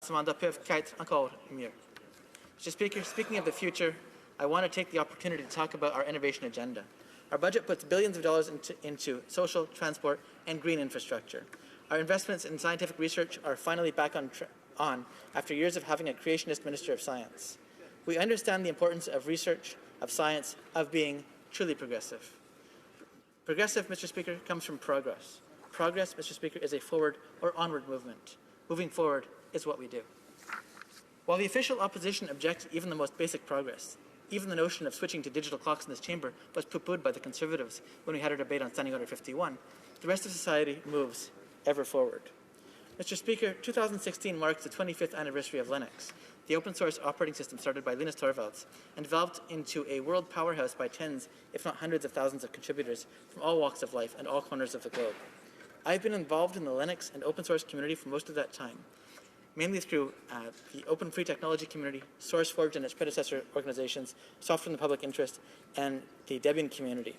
demande peuvent qu'être encore mieux. Mr. Speaker, speaking of the future, I want to take the opportunity to talk about our innovation agenda. Our budget puts billions of dollars into social, transport, and green infrastructure. Our investments in scientific research are finally back on after years of having a creationist Minister of Science. We understand the importance of research, of science, of being truly progressive. Progressive, Mr. Speaker, comes from progress. Progress, Mr. Speaker, is a forward or onward movement. Moving forward is what we do. While the official opposition objects even the most basic progress, even the notion of switching to digital clocks in this chamber was pooh-poohed by the Conservatives when we had our debate on Standing Order 51, the rest of society moves ever forward. Mr. Speaker, 2016 marks the 25th anniversary of Linux, the open source operating system started by Linus Torvalds and developed into a world powerhouse by tens, if not hundreds of thousands of contributors from all walks of life and all corners of the globe. I've been involved in the Linux and open source community for most of that time, mainly through the open free technology community, SourceForge and its predecessor organizations, software in the public interest, and the Debian community.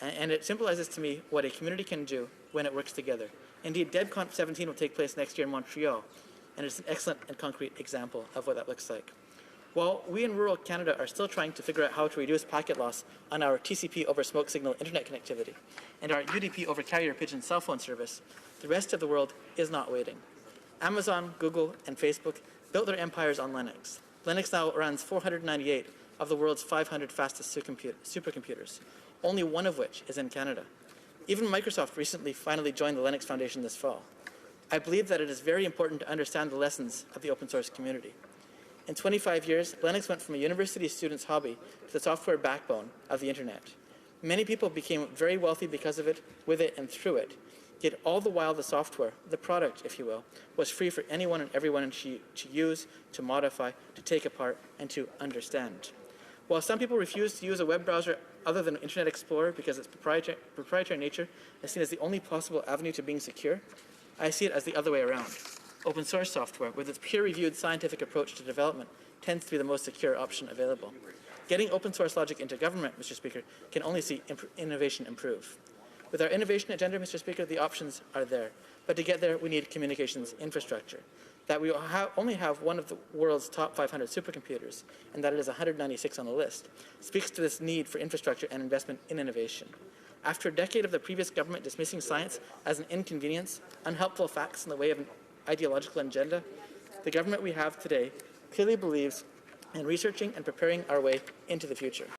And it symbolizes to me what a community can do when it works together. Indeed, DebConf 17 will take place next year in Montreal, and it's an excellent and concrete example of what that looks like. While we in rural Canada are still trying to figure out how to reduce packet loss on our TCP over smoke signal internet connectivity and our UDP over carrier pigeon cell phone service, the rest of the world is not waiting. Amazon, Google, and Facebook built their empires on Linux. Linux now runs 498 of the world's 500 fastest supercomputers, only one of which is in Canada. Even Microsoft recently finally joined the Linux Foundation this fall. I believe that it is very important to understand the lessons of the open source community. In 25 years, Linux went from a university student's hobby to the software backbone of the internet. Many people became very wealthy because of it, with it, and through it. Yet all the while the software, the product, if you will, was free for anyone and everyone to use, to modify, to take apart, and to understand. While some people refuse to use a web browser other than Internet Explorer because its proprietary nature is seen as the only possible avenue to being secure, I see it as the other way around. Open source software, with its peer-reviewed scientific approach to development, tends to be the most secure option available. Getting open source logic into government, Mr. Speaker, can only see innovation improve. With our innovation agenda, Mr. Speaker, the options are there. But to get there, we need communications infrastructure. That we only have one of the world's top 500 supercomputers, and that it is 196 on the list, speaks to this need for infrastructure and investment in innovation. After a decade of the previous government dismissing science as an inconvenience, unhelpful facts in the way of an ideological agenda, the government we have today clearly believes in researching and preparing our way into the future.